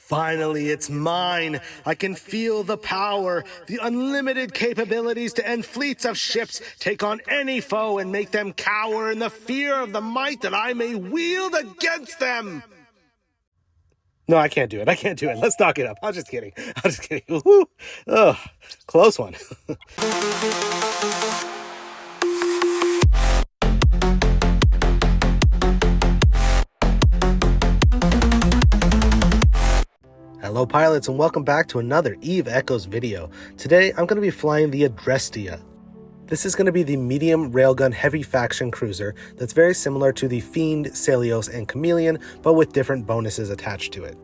Finally, it's mine. I can feel the power, the unlimited capabilities to end fleets of ships, take on any foe, and make them cower in the fear of the might that I may wield against them. No, I can't do it. Let's knock it up. I'm just kidding. Woo. Oh, close one. Hello pilots, and welcome back to another Eve Echoes video. Today I'm going to be flying the Adrestia. This is going to be the medium railgun heavy faction cruiser that's very similar to the Fiend, Celios, and Chameleon, but with different bonuses attached to it.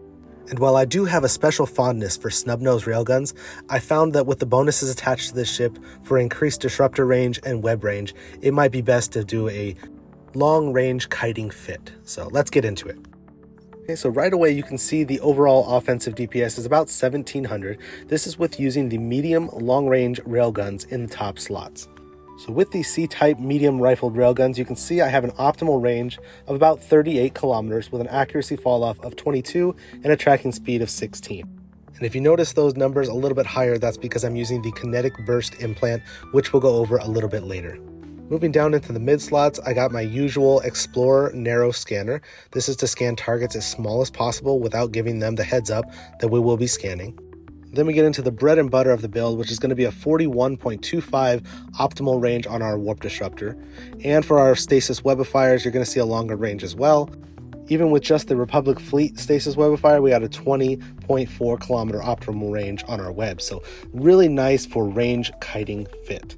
And while I do have a special fondness for snub-nose railguns, I found that with the bonuses attached to this ship for increased disruptor range and web range, it might be best to do a long-range kiting fit. So let's get into it. Okay, so right away you can see the overall offensive DPS is about 1700. This is with using the medium long-range railguns in the top slots. So with the C-type medium rifled railguns, you can see I have an optimal range of about 38 kilometers with an accuracy falloff of 22 and a tracking speed of 16. And if you notice those numbers a little bit higher, that's because I'm using the kinetic burst implant, which we'll go over a little bit later. Moving down into the mid slots, I got my usual Explorer narrow scanner. This is to scan targets as small as possible without giving them the heads up that we will be scanning. Then we get into the bread and butter of the build, which is going to be a 41.25 optimal range on our warp disruptor. And for our stasis webifiers, you're going to see a longer range as well. Even with just the Republic Fleet stasis webifier, we got a 20.4 kilometer optimal range on our web. So really nice for range kiting fit.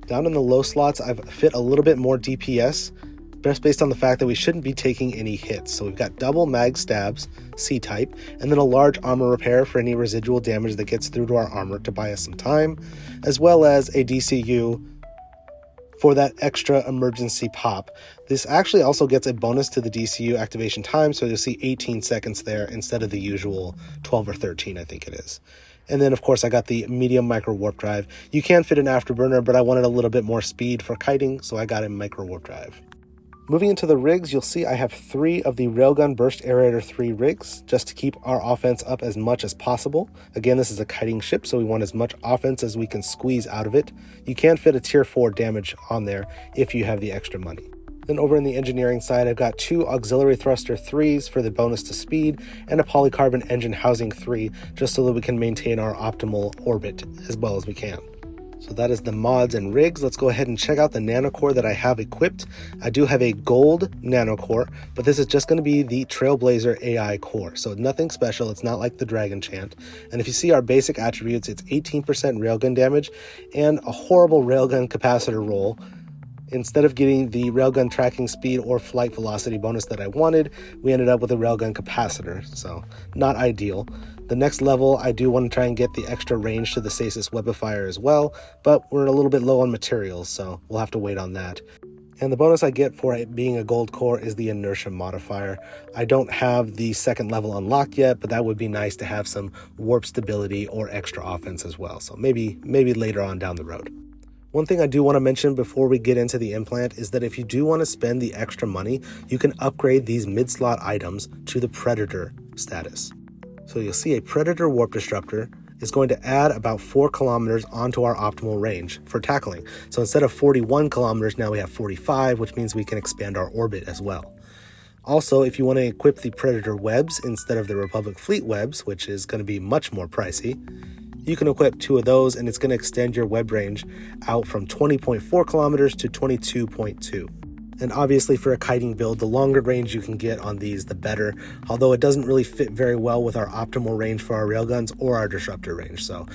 Down in the low slots, I've fit a little bit more DPS, just based on the fact that we shouldn't be taking any hits. So we've got double mag stabs, C-type, and then a large armor repair for any residual damage that gets through to our armor to buy us some time, as well as a DCU for that extra emergency pop. This actually also gets a bonus to the DCU activation time, so you'll see 18 seconds there instead of the usual 12 or 13, I think it is. And then, of course, I got the medium micro warp drive. You can fit an afterburner, but I wanted a little bit more speed for kiting, so I got a micro warp drive. Moving into the rigs, you'll see I have 3 of the Railgun Burst Aerator 3 rigs, just to keep our offense up as much as possible. Again, this is a kiting ship, so we want as much offense as we can squeeze out of it. You can fit a tier 4 damage on there if you have the extra money. Then over in the engineering side, I've got 2 auxiliary thruster 3s for the bonus to speed and a polycarbon engine housing 3, just so that we can maintain our optimal orbit as well as we can. So that is the mods and rigs. Let's go ahead and check out the Nanocore that I have equipped. I do have a gold Nanocore, but this is just going to be the Trailblazer AI core. So nothing special. It's not like the Dragon Chant. And if you see our basic attributes, it's 18% railgun damage and a horrible railgun capacitor roll. Instead of getting the railgun tracking speed or flight velocity bonus that I wanted, we ended up with a railgun capacitor, so not ideal. The next level, I do want to try and get the extra range to the stasis webifier as well, but we're a little bit low on materials, so we'll have to wait on that. And the bonus I get for it being a gold core is the inertia modifier. I don't have the second level unlocked yet, but that would be nice to have some warp stability or extra offense as well, so maybe later on down the road. One thing I do want to mention before we get into the implant is that if you do want to spend the extra money, you can upgrade these mid-slot items to the Predator status. So you'll see a Predator warp disruptor is going to add about 4 kilometers onto our optimal range for tackling. So instead of 41 kilometers, now we have 45, which means we can expand our orbit as well. Also, if you want to equip the Predator webs instead of the Republic Fleet webs, which is going to be much more pricey, you can equip 2 of those and it's going to extend your web range out from 20.4 kilometers to 22.2. And obviously for a kiting build, the longer range you can get on these, the better, although it doesn't really fit very well with our optimal range for our railguns or our disruptor range. So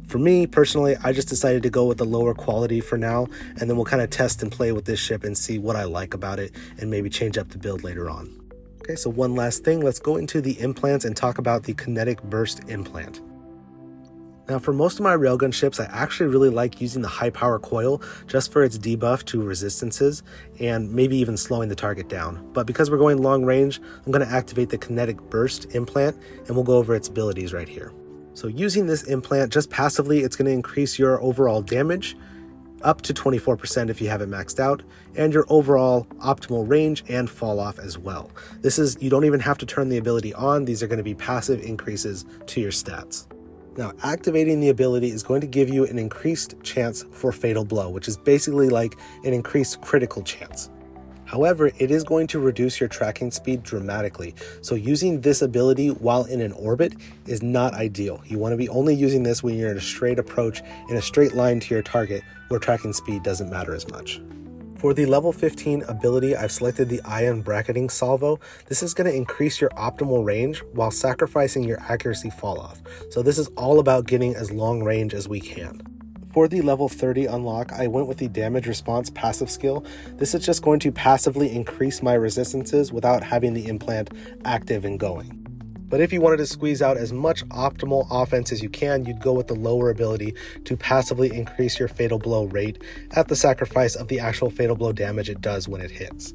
for me personally, I just decided to go with the lower quality for now, and then we'll kind of test and play with this ship and see what I like about it and maybe change up the build later on. Okay, so one last thing, let's go into the implants and talk about the kinetic burst implant. Now for most of my railgun ships, I actually really like using the high power coil just for its debuff to resistances and maybe even slowing the target down. But because we're going long range, I'm going to activate the kinetic burst implant and we'll go over its abilities right here. So using this implant just passively, it's going to increase your overall damage up to 24% if you have it maxed out, and your overall optimal range and fall off as well. This is, you don't even have to turn the ability on. These are going to be passive increases to your stats. Now, activating the ability is going to give you an increased chance for Fatal Blow, which is basically like an increased critical chance. However, it is going to reduce your tracking speed dramatically, so using this ability while in an orbit is not ideal. You want to be only using this when you're in a straight approach in a straight line to your target where tracking speed doesn't matter as much. For the level 15 ability, I've selected the Ion Bracketing Salvo. This is going to increase your optimal range while sacrificing your accuracy fall off. So this is all about getting as long range as we can. For the level 30 unlock, I went with the Damage Response passive skill. This is just going to passively increase my resistances without having the implant active and going. But if you wanted to squeeze out as much optimal offense as you can, you'd go with the lower ability to passively increase your Fatal Blow rate at the sacrifice of the actual Fatal Blow damage it does when it hits.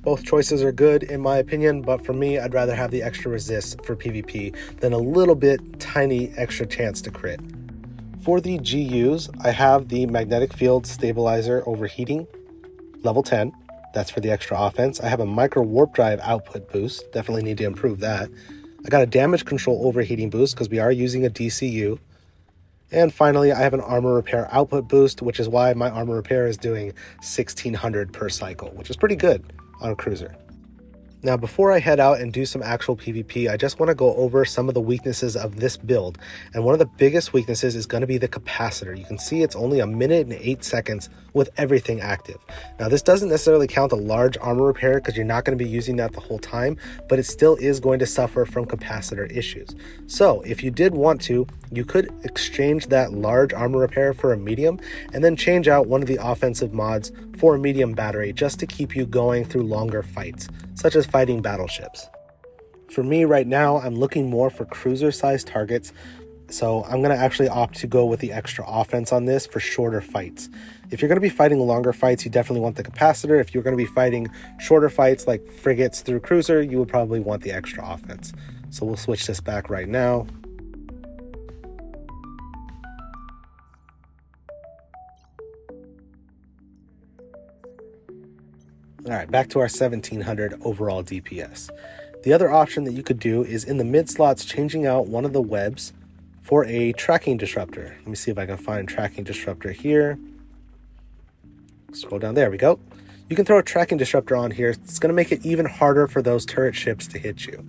Both choices are good in my opinion, but for me, I'd rather have the extra resist for PvP than a little bit tiny extra chance to crit. For the GUs, I have the Magnetic Field Stabilizer Overheating, level 10. That's for the extra offense. I have a Micro Warp Drive output boost. Definitely need to improve that. I got a Damage Control Overheating boost because we are using a DCU. And finally, I have an Armor Repair output boost, which is why my Armor Repair is doing 1600 per cycle, which is pretty good on a cruiser. Now, before I head out and do some actual PvP, I just want to go over some of the weaknesses of this build. And one of the biggest weaknesses is going to be the capacitor. You can see it's only 1 minute and 8 seconds with everything active. Now, this doesn't necessarily count a large armor repair because you're not going to be using that the whole time, but it still is going to suffer from capacitor issues. So if you did want to, you could exchange that large armor repair for a medium and then change out one of the offensive mods for a medium battery just to keep you going through longer fights, such as fighting battleships. For me right now, I'm looking more for cruiser-sized targets, so I'm going to actually opt to go with the extra offense on this for shorter fights. If you're going to be fighting longer fights, you definitely want the capacitor. If you're going to be fighting shorter fights like frigates through cruiser, you would probably want the extra offense. So we'll switch this back right now. All right, back to our 1700 overall DPS. The other option that you could do is in the mid slots, changing out one of the webs for a tracking disruptor. Let me see if I can find tracking disruptor here. Scroll down, there we go. You can throw a tracking disruptor on here. It's going to make it even harder for those turret ships to hit you.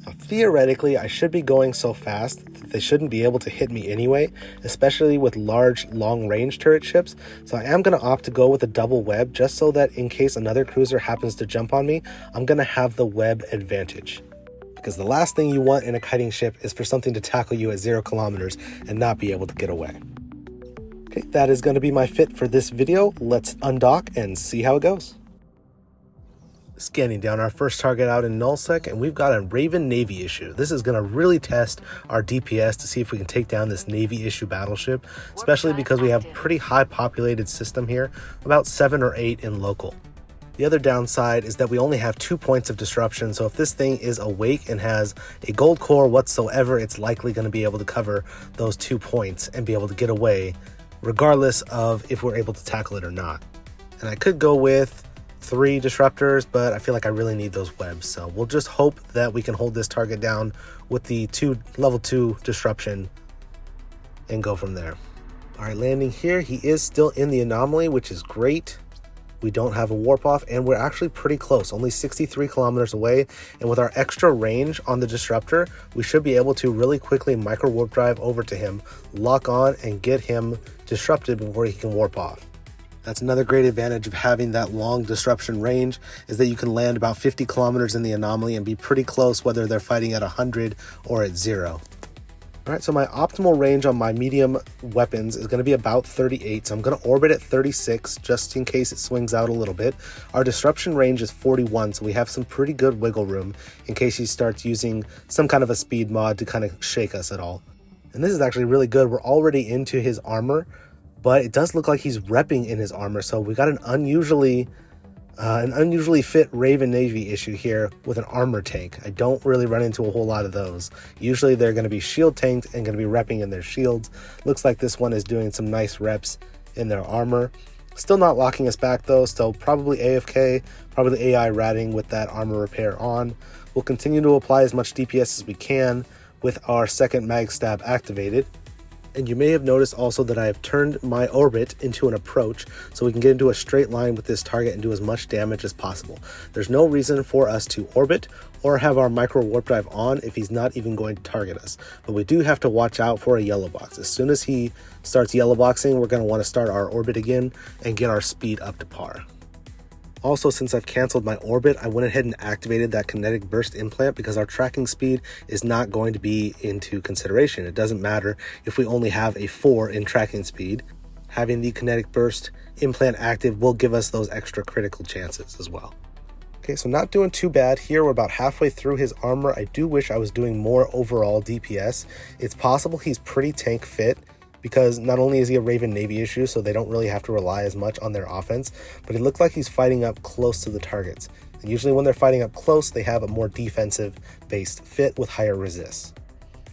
Now, theoretically, I should be going so fast that they shouldn't be able to hit me anyway, especially with large, long-range turret ships. So I am going to opt to go with a double web just so that in case another cruiser happens to jump on me, I'm going to have the web advantage. Because the last thing you want in a kiting ship is for something to tackle you at 0 kilometers and not be able to get away. Okay, that is going to be my fit for this video. Let's undock and see how it goes. Scanning down our first target out in nullsec, and we've got a Raven Navy issue. This is going to really test our DPS to see if we can take down this Navy issue battleship, especially because we have a pretty high populated system here, about 7 or 8 in local. The other downside is that we only have 2 points of disruption, so if this thing is awake and has a gold core whatsoever, it's likely going to be able to cover those 2 points and be able to get away, regardless of if we're able to tackle it or not. And I could go with 3 disruptors, but I feel like I really need those webs, so we'll just hope that we can hold this target down with the level 2 disruption and go from there. All right, landing here, he is still in the anomaly, which is great. We don't have a warp off, and we're actually pretty close, only 63 kilometers away. And with our extra range on the disruptor, we should be able to really quickly micro warp drive over to him, lock on, and get him disrupted before he can warp off. That's another great advantage of having that long disruption range, is that you can land about 50 kilometers in the anomaly and be pretty close whether they're fighting at 100 or at 0. All right, so my optimal range on my medium weapons is going to be about 38, so I'm going to orbit at 36 just in case it swings out a little bit. Our disruption range is 41, so we have some pretty good wiggle room in case he starts using some kind of a speed mod to kind of shake us at all. And this is actually really good. We're already into his armor, but it does look like he's repping in his armor, so we got an unusually fit Raven Navy issue here with an armor tank. I don't really run into a whole lot of those. Usually they're going to be shield tanked and going to be repping in their shields. Looks like this one is doing some nice reps in their armor. Still not locking us back though, still probably AFK, probably AI ratting with that armor repair on. We'll continue to apply as much DPS as we can with our second mag stab activated. And you may have noticed also that I have turned my orbit into an approach so we can get into a straight line with this target and do as much damage as possible. There's no reason for us to orbit or have our micro warp drive on if he's not even going to target us. But we do have to watch out for a yellow box. As soon as he starts yellow boxing, we're going to want to start our orbit again and get our speed up to par. Also, since I've canceled my orbit, I went ahead and activated that kinetic burst implant because our tracking speed is not going to be into consideration. It doesn't matter if we only have a 4 in tracking speed. Having the kinetic burst implant active will give us those extra critical chances as well. Okay, so not doing too bad here. We're about halfway through his armor. I do wish I was doing more overall DPS. It's possible he's pretty tank fit, because not only is he a Raven Navy issue, so they don't really have to rely as much on their offense, but it looks like he's fighting up close to the targets. And usually when they're fighting up close, they have a more defensive-based fit with higher resists.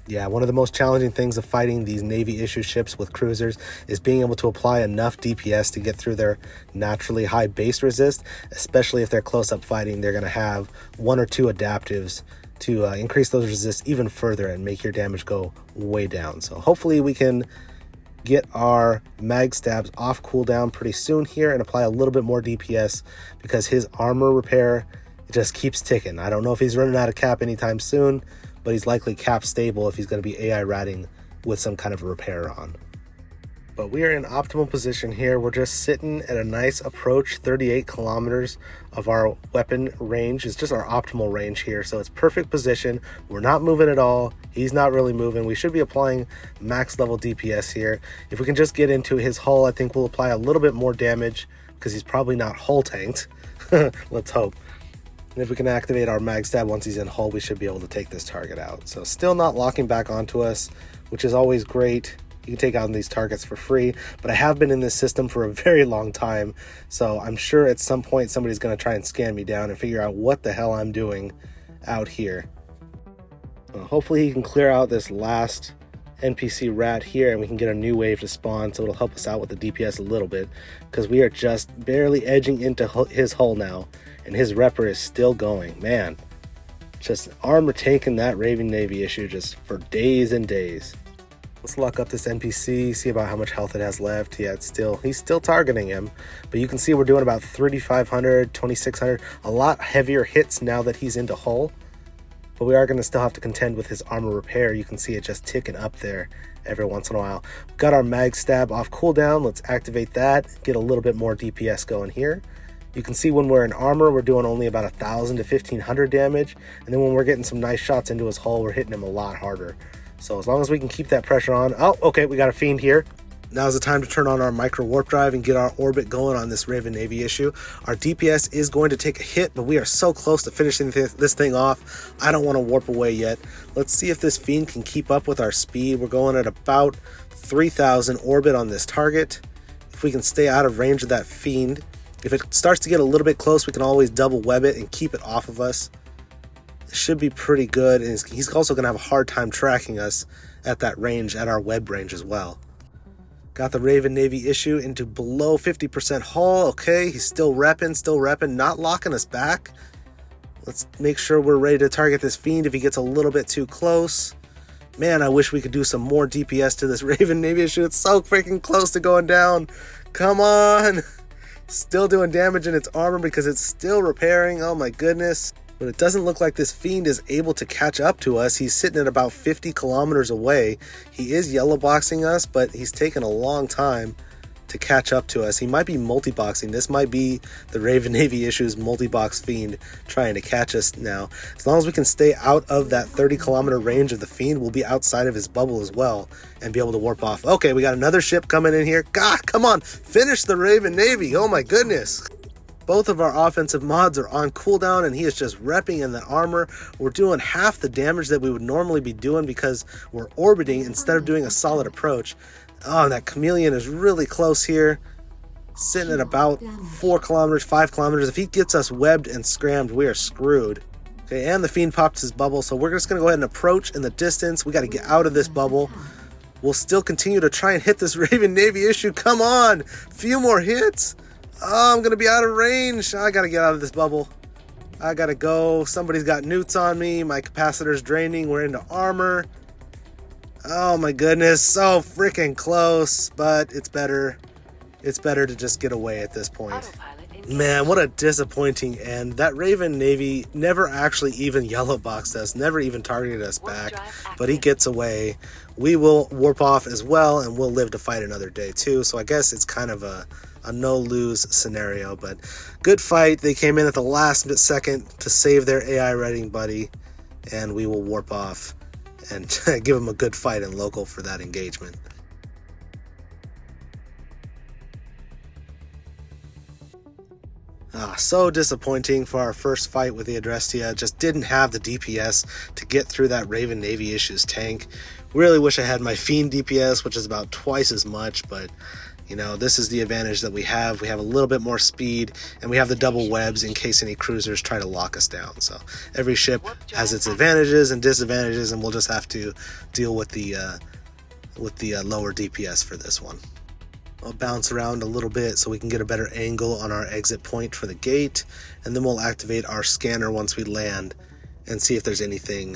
Yeah, one of the most challenging things of fighting these Navy issue ships with cruisers is being able to apply enough DPS to get through their naturally high base resist, especially if they're close-up fighting. They're going to have 1 or 2 adaptives to increase those resists even further and make your damage go way down. So hopefully we can get our mag stabs off cooldown pretty soon here and apply a little bit more DPS because his armor repair just keeps ticking. I don't know if he's running out of cap anytime soon, but he's likely cap stable if he's going to be AI ratting with some kind of repair on. But we are in optimal position here. We're just sitting at a nice approach. 38 kilometers of our weapon range is just our optimal range here. So it's perfect position. We're not moving at all. He's not really moving. We should be applying max level DPS here. If we can just get into his hull, I think we'll apply a little bit more damage because he's probably not hull tanked. Let's hope. And if we can activate our mag stab once he's in hull, we should be able to take this target out. So still not locking back onto us, which is always great. You can take out these targets for free, but I have been in this system for a very long time, so I'm sure at some point somebody's going to try and scan me down and figure out what the hell I'm doing out here. Well, hopefully he can clear out this last NPC rat here and we can get a new wave to spawn, so it'll help us out with the DPS a little bit, because we are just barely edging into his hull now, and his repper is still going. Man, just armor tanking that Raven Navy issue just for days and days. Let's lock up this NPC, see about how much health it has left. Yeah, he's still targeting him, but you can see we're doing about 3,500, 2,600, a lot heavier hits now that he's into hull. But we are going to still have to contend with his armor repair. You can see it just ticking up there every once in a while. We've got our mag stab off cooldown. Let's activate that, get a little bit more DPS going here. You can see when we're in armor, we're doing only about 1,000 to 1,500 damage. And then when we're getting some nice shots into his hull, we're hitting him a lot harder. So as long as we can keep that pressure on. Oh, okay, we got a Fiend here. Now's the time to turn on our micro warp drive and get our orbit going on this Raven Navy issue. Our DPS is going to take a hit, but we are so close to finishing this thing off. I don't want to warp away yet. Let's see if this Fiend can keep up with our speed. We're going at about 3,000 orbit on this target. If we can stay out of range of that Fiend, if it starts to get a little bit close, we can always double web it and keep it off of us. It should be pretty good, and he's also going to have a hard time tracking us at that range, at our web range as well. Got the Raven Navy issue into below 50% hull. Okay, he's still repping, not locking us back. Let's make sure we're ready to target this Fiend if he gets a little bit too close. Man, I wish we could do some more DPS to this Raven Navy issue. It's so freaking close to going down. Come on. Still doing damage in its armor because it's still repairing. Oh my goodness. But it doesn't look like this Fiend is able to catch up to us. He's sitting at about 50 kilometers away. He is yellow boxing us, but he's taken a long time to catch up to us. He might be multi-boxing. This might be the Raven Navy issues multi-box Fiend trying to catch us now. As long as we can stay out of that 30-kilometer range of the Fiend, we'll be outside of his bubble as well and be able to warp off. Okay, we got another ship coming in here. God, come on. Finish the Raven Navy. Oh my goodness. Both of our offensive mods are on cooldown, and he is just repping in the armor. We're doing half the damage that we would normally be doing because we're orbiting instead of doing a solid approach. Oh, that Chameleon is really close here. Sitting at about 4 kilometers, 5 kilometers. If he gets us webbed and scrammed, we are screwed. Okay, and the Fiend popped his bubble, so we're just going to go ahead and approach in the distance. We got to get out of this bubble. We'll still continue to try and hit this Raven Navy issue. Come on, few more hits. Oh, I'm gonna be out of range. I gotta get out of this bubble. I gotta go. Somebody's got newts on me. My capacitor's draining. We're into armor. Oh my goodness, so freaking close, but it's better. It's better to just get away at this point. Man, what a disappointing end. That Raven Navy never actually even yellow boxed us, never even targeted us back, but he gets away. We will warp off as well, and we'll live to fight another day too, so I guess it's kind of a no-lose scenario, but good fight. They came in at the last second to save their AI rating buddy, and we will warp off and give them a good fight in local for that engagement. So disappointing for our first fight with the Adrestia. Just didn't have the DPS to get through that Raven Navy issues tank. Really wish I had my Fiend DPS, which is about twice as much, but you know, this is the advantage that we have. We have a little bit more speed, and we have the double webs in case any cruisers try to lock us down. So every ship has its advantages and disadvantages, and we'll just have to deal with the lower DPS for this one. I'll bounce around a little bit so we can get a better angle on our exit point for the gate, and then we'll activate our scanner once we land and see if there's anything.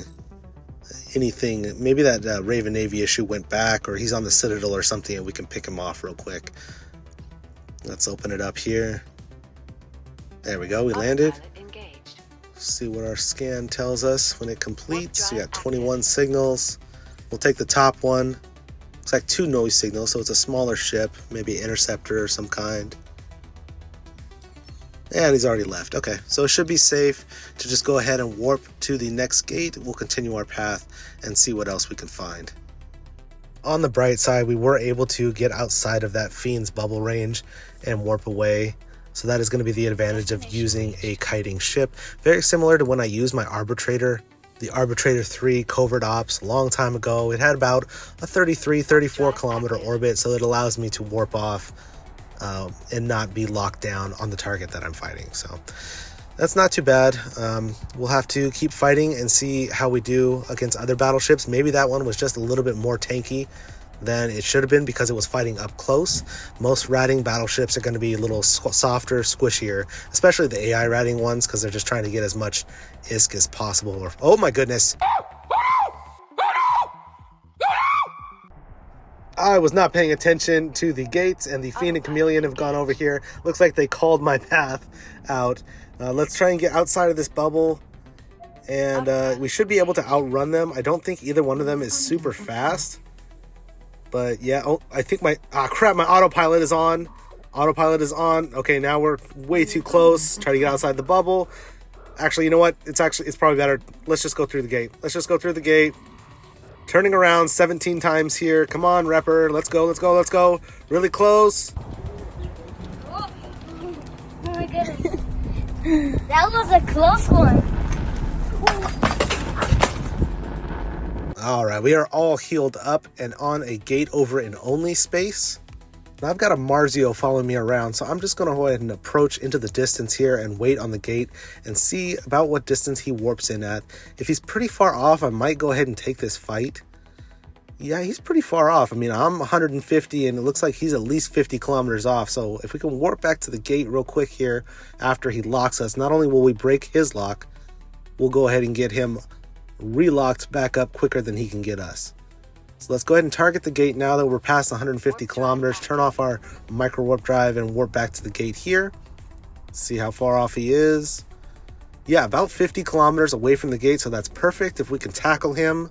Maybe that Raven Navy issue went back, or he's on the Citadel or something, and we can pick him off real quick. Let's open it up here. There we go, we landed. See what our scan tells us when it completes. We got 21 signals. We'll take the top one. Looks like 2 noise signals, so it's a smaller ship, maybe an interceptor or some kind. And he's already left. Okay, so it should be safe to just go ahead and warp to the next gate. We'll continue our path and see what else we can find. On the bright side, we were able to get outside of that Fiend's bubble range and warp away. So that is going to be the advantage of using a kiting ship. Very similar to when I used my Arbitrator, the Arbitrator 3 Covert Ops a long time ago. It had about a 34 kilometer orbit, so it allows me to warp off and not be locked down on the target that I'm fighting. So that's not too bad. We'll have to keep fighting and see how we do against other battleships. Maybe that one was just a little bit more tanky than it should have been because it was fighting up close. Most ratting battleships are going to be a little softer, squishier, especially the AI ratting ones, because they're just trying to get as much ISK as possible. Or, oh my goodness. I was not paying attention to the gates, and the Fiend and Chameleon have gone over here. Looks like they called my path out. Let's try and get outside of this bubble, and we should be able to outrun them. I don't think either one of them is super fast. But yeah, oh, I think my autopilot is on. Autopilot is on. Okay, now we're way too close. Try to get outside the bubble. Actually, you know what? It's probably better. Let's just go through the gate. Let's just go through the gate. Turning around 17 times here. Come on, Repper. Let's go, let's go, let's go. Really close. Oh my goodness. That was a close one. All right, we are all healed up and on a gate over in only space. Now I've got a Marzio following me around, so I'm just going to go ahead and approach into the distance here and wait on the gate and see about what distance he warps in at. If he's pretty far off, I might go ahead and take this fight. Yeah, he's pretty far off. I mean, I'm 150 and it looks like he's at least 50 kilometers off. So if we can warp back to the gate real quick here after he locks us, not only will we break his lock, we'll go ahead and get him relocked back up quicker than he can get us. So let's go ahead and target the gate now that we're past 150 kilometers. Turn off our micro warp drive and warp back to the gate here. See how far off he is. Yeah, about 50 kilometers away from the gate, so that's perfect. If we can tackle him,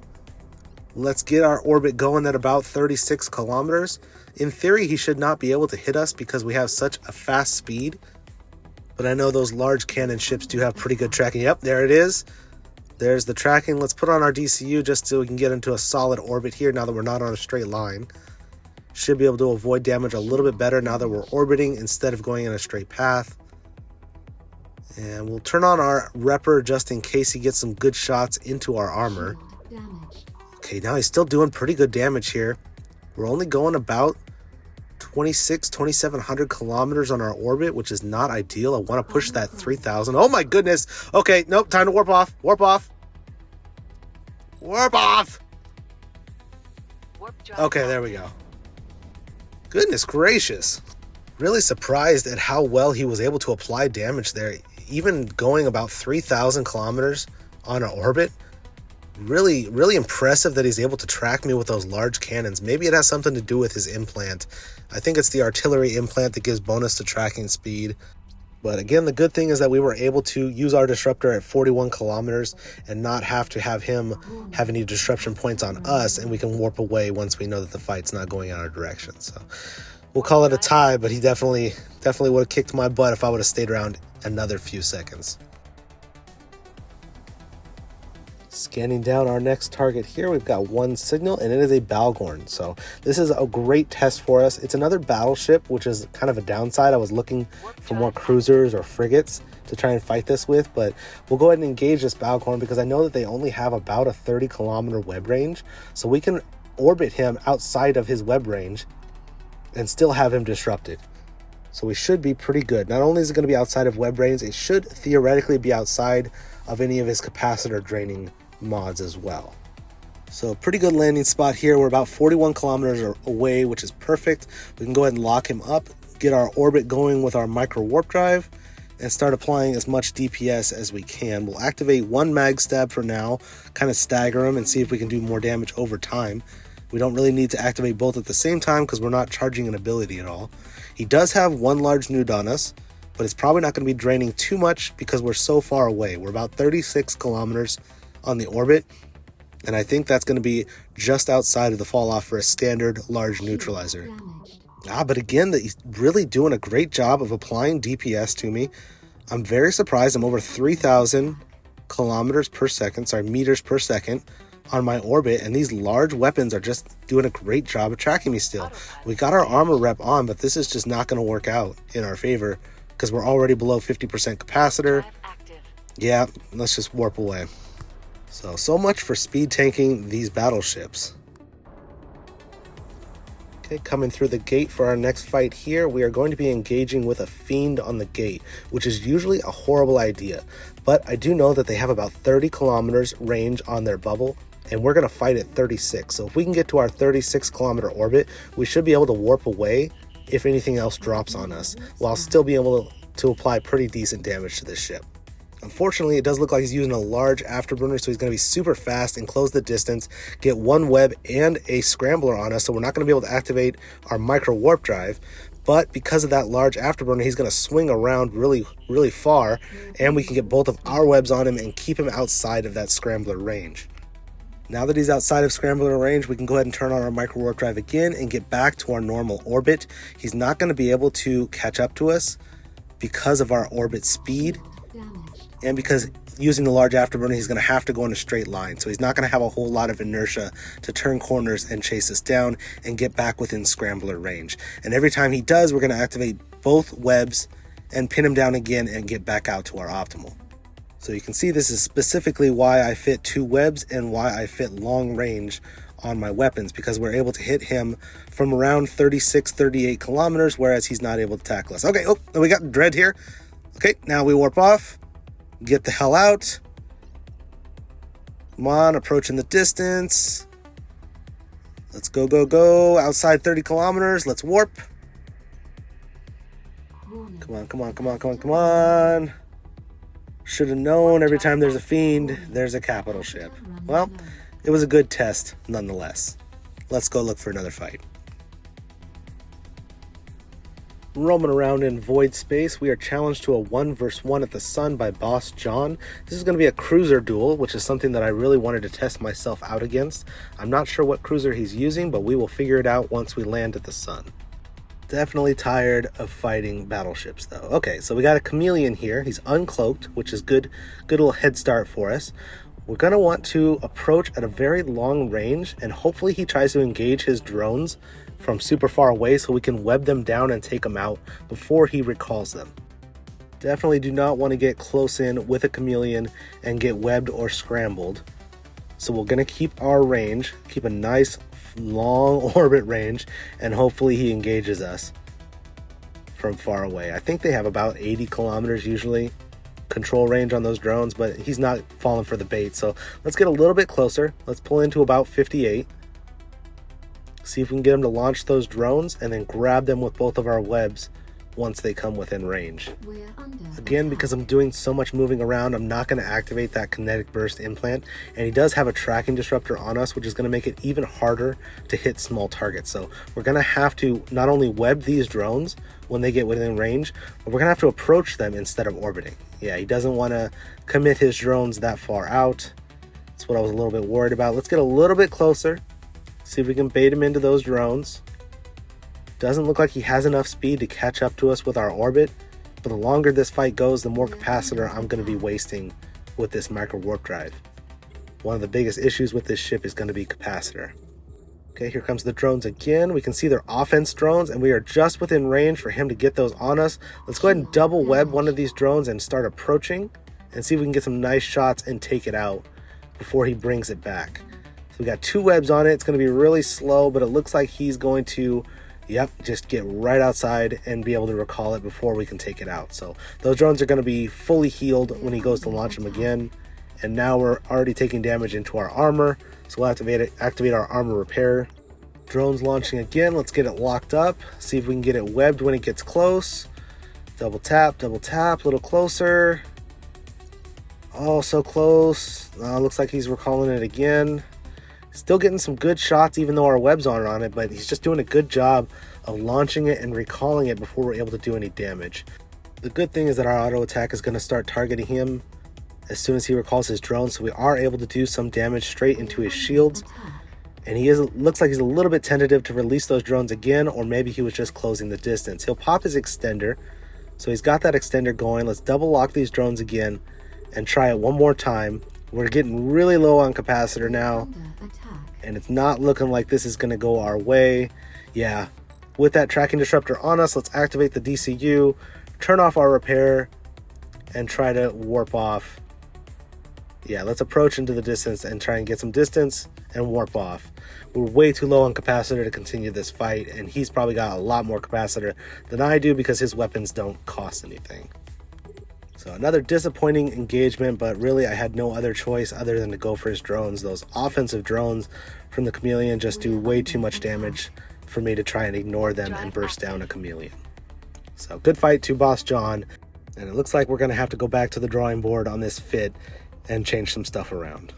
let's get our orbit going at about 36 kilometers. In theory, he should not be able to hit us because we have such a fast speed. But I know those large cannon ships do have pretty good tracking. Yep, there it is. There's the tracking. Let's put on our DCU just so we can get into a solid orbit here now that we're not on a straight line. Should be able to avoid damage a little bit better now that we're orbiting instead of going in a straight path. And we'll turn on our Repper just in case he gets some good shots into our armor. Okay, now he's still doing pretty good damage here. We're only going about 2,700 kilometers on our orbit, which is not ideal. I want to push that 3,000. Oh my goodness. Okay, nope, time to warp off. Warp off. Warp off. Okay, there we go. Goodness gracious. Really surprised at how well he was able to apply damage there, even going about 3,000 kilometers on an orbit. Really, really impressive that he's able to track me with those large cannons. Maybe it has something to do with his implant. I think it's the artillery implant that gives bonus to tracking speed. But again, the good thing is that we were able to use our disruptor at 41 kilometers and not have to have him have any disruption points on us, and we can warp away once we know that the fight's not going in our direction. So we'll call it a tie, but he definitely would have kicked my butt if I would have stayed around another few seconds. Scanning down our next target here, we've got one signal, and it is a Balgorn. So this is a great test for us. It's another battleship, which is kind of a downside. I was looking for more cruisers or frigates to try and fight this with, but we'll go ahead and engage this Balgorn because I know that they only have about a 30-kilometer web range. So we can orbit him outside of his web range and still have him disrupted. So we should be pretty good. Not only is it going to be outside of web range, it should theoretically be outside of any of his capacitor draining mods as well. So pretty good landing spot here. We're about 41 kilometers away, which is perfect. We can go ahead and lock him up, get our orbit going with our micro warp drive, and start applying as much DPS as we can. We'll activate one mag stab for now, kind of stagger him and see if we can do more damage over time. We don't really need to activate both at the same time because we're not charging an ability at all. He does have one large nude on us, but it's probably not going to be draining too much because we're so far away. We're about 36 kilometers on the orbit, and I think that's going to be just outside of the fall off for a standard large neutralizer. But again, he's really doing a great job of applying DPS to me. I'm very surprised. I'm over 3,000 kilometers per second, meters per second on my orbit, and these large weapons are just doing a great job of tracking me still. We got our armor rep on, but this is just not going to work out in our favor because we're already below 50% capacitor. Yeah, let's just warp away. So much for speed tanking these battleships. Okay, coming through the gate for our next fight here, we are going to be engaging with a Fiend on the gate, which is usually a horrible idea. But I do know that they have about 30 kilometers range on their bubble, and we're going to fight at 36. So if we can get to our 36 kilometer orbit, we should be able to warp away if anything else drops on us, while still being able to apply pretty decent damage to this ship. Unfortunately, it does look like he's using a large afterburner, so he's going to be super fast and close the distance, get one web and a scrambler on us, so we're not going to be able to activate our micro warp drive. But because of that large afterburner, he's going to swing around really, really far, and we can get both of our webs on him and keep him outside of that scrambler range. Now that he's outside of scrambler range, we can go ahead and turn on our micro warp drive again and get back to our normal orbit. He's not going to be able to catch up to us because of our orbit speed, and because using the large afterburner, he's going to have to go in a straight line. So he's not going to have a whole lot of inertia to turn corners and chase us down and get back within scrambler range. And every time he does, we're going to activate both webs and pin him down again and get back out to our optimal. So you can see this is specifically why I fit two webs and why I fit long range on my weapons, because we're able to hit him from around 36, 38 kilometers, whereas he's not able to tackle us. Okay, we got Dread here. Okay, now we warp off. Get the hell out. Come on, approaching the distance. Let's go. Outside 30 kilometers. Let's warp. Come on. Should have known every time there's a Fiend, there's a capital ship. Well, it was a good test nonetheless. Let's go look for another fight. Roaming around in void space, we are challenged to a 1 vs 1 at the sun by Boss John. This is going to be a cruiser duel, which is something that I really wanted to test myself out against. I'm not sure what cruiser he's using, but we will figure it out once we land at the sun. Definitely tired of fighting battleships though. Okay, so we got a Chameleon here. He's uncloaked, which is good little head start for us. We're going to want to approach at a very long range, and hopefully he tries to engage his drones from super far away so we can web them down and take them out before he recalls them. Definitely do not want to get close in with a Chameleon and get webbed or scrambled. So we're going to keep our range, keep a nice long orbit range, and hopefully he engages us from far away. I think they have about 80 kilometers usually control range on those drones, but he's not falling for the bait. So let's get a little bit closer. Let's pull into about 58. See if we can get him to launch those drones and then grab them with both of our webs once they come within range. Again, because I'm doing so much moving around, I'm not going to activate that kinetic burst implant, and he does have a tracking disruptor on us, which is going to make it even harder to hit small targets. So we're going to have to not only web these drones when they get within range, but we're going to have to approach them instead of orbiting. Yeah, he doesn't want to commit his drones that far out. That's what I was a little bit worried about. Let's get a little bit closer, see if we can bait him into those drones. Doesn't look like he has enough speed to catch up to us with our orbit, but the longer this fight goes, the more capacitor I'm going to be wasting with this micro warp drive. One of the biggest issues with this ship is going to be capacitor. Okay, here comes the drones again. We can see they're offense drones, and we are just within range for him to get those on us. Let's go ahead and double web one of these drones and start approaching and see if we can get some nice shots and take it out before he brings it back. So we got 2 webs on it. It's going to be really slow, but it looks like he's going to just get right outside and be able to recall it before we can take it out. So those drones are going to be fully healed when he goes to launch them again. And now we're already taking damage into our armor, so we'll activate our armor repair. Drones launching again. Let's get it locked up, see if we can get it webbed when it gets close. Double tap, a little closer. Oh, so close. Looks like he's recalling it again. Still getting some good shots even though our webs aren't on it, but he's just doing a good job of launching it and recalling it before we're able to do any damage. The good thing is that our auto attack is going to start targeting him as soon as he recalls his drone, so we are able to do some damage straight into his shields. And looks like he's a little bit tentative to release those drones again, or maybe he was just closing the distance. He'll pop his extender, so he's got that extender going. Let's double lock these drones again and try it one more time. We're getting really low on capacitor now, and it's not looking like this is going to go our way. Yeah, with that tracking disruptor on us, let's activate the DCU, turn off our repair, and try to warp off. Yeah, let's approach into the distance and try and get some distance and warp off. We're way too low on capacitor to continue this fight, and he's probably got a lot more capacitor than I do because his weapons don't cost anything. So another disappointing engagement, but really I had no other choice other than to go for his drones. Those offensive drones from the Chameleon just do way too much damage for me to try and ignore them and burst down a Chameleon. So good fight to Boss John, and it looks like we're going to have to go back to the drawing board on this fit and change some stuff around.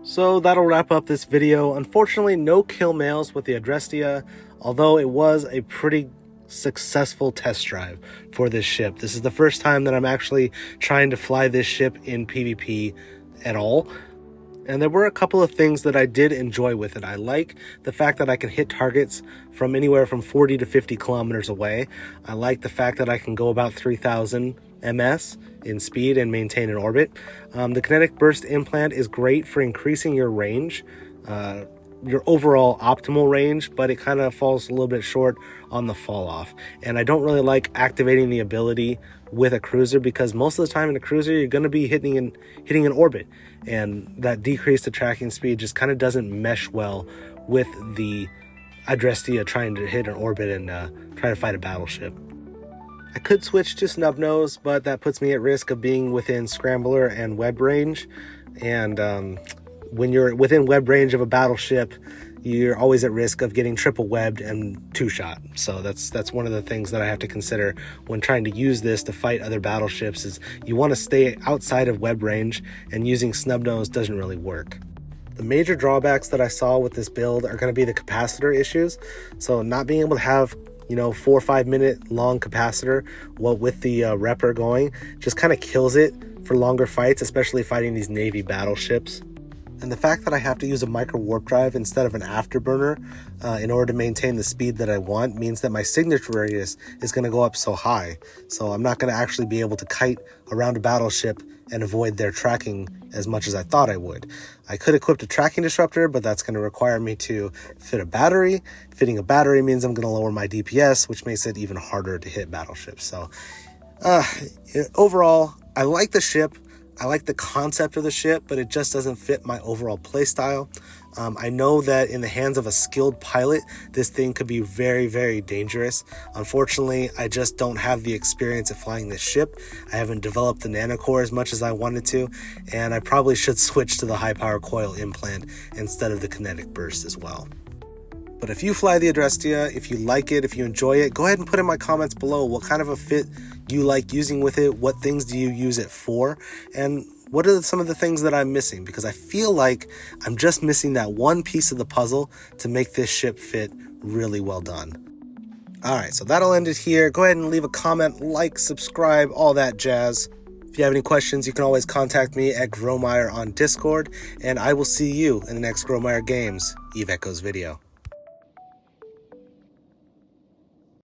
So that'll wrap up this video. Unfortunately, no kill mails with the Adrestia, although it was a pretty successful test drive for this ship. This is the first time that I'm actually trying to fly this ship in PvP at all. And there were a couple of things that I did enjoy with it. I like the fact that I can hit targets from anywhere from 40 to 50 kilometers away. I like the fact that I can go about 3,000 ms in speed and maintain an orbit. The kinetic burst implant is great for increasing your range, your overall optimal range, but it kind of falls a little bit short on the fall off. And I don't really like activating the ability with a cruiser because most of the time in a cruiser you're going to be hitting an orbit, and that decrease to tracking speed just kind of doesn't mesh well with the Adrestia trying to hit an orbit and trying to fight a battleship. I could switch to snub nose, but that puts me at risk of being within scrambler and web range, and when you're within web range of a battleship, you're always at risk of getting triple webbed and 2-shot. So that's one of the things that I have to consider when trying to use this to fight other battleships, is you want to stay outside of web range, and using snub nose doesn't really work. The major drawbacks that I saw with this build are going to be the capacitor issues. So not being able to have 4 or 5 minute long capacitor with the repper going just kind of kills it for longer fights, especially fighting these Navy battleships. And the fact that I have to use a micro warp drive instead of an afterburner in order to maintain the speed that I want means that my signature radius is going to go up so high. So I'm not going to actually be able to kite around a battleship and avoid their tracking as much as I thought I would. I could equip a tracking disruptor, but that's going to require me to fit a battery. Fitting a battery means I'm going to lower my DPS, which makes it even harder to hit battleships. So overall, I like the ship. I like the concept of the ship, but it just doesn't fit my overall playstyle. I know that in the hands of a skilled pilot, this thing could be very, very dangerous. Unfortunately, I just don't have the experience of flying this ship. I haven't developed the Nanocore as much as I wanted to, and I probably should switch to the high power coil implant instead of the kinetic burst as well. But if you fly the Adrestia, if you like it, if you enjoy it, go ahead and put in my comments below what kind of a fit you like using with it, what things do you use it for, and what are some of the things that I'm missing? Because I feel like I'm just missing that one piece of the puzzle to make this ship fit really well done. Alright, so that'll end it here. Go ahead and leave a comment, like, subscribe, all that jazz. If you have any questions, you can always contact me at Growmeyer on Discord, and I will see you in the next Growmeyer Games Eve Echoes video.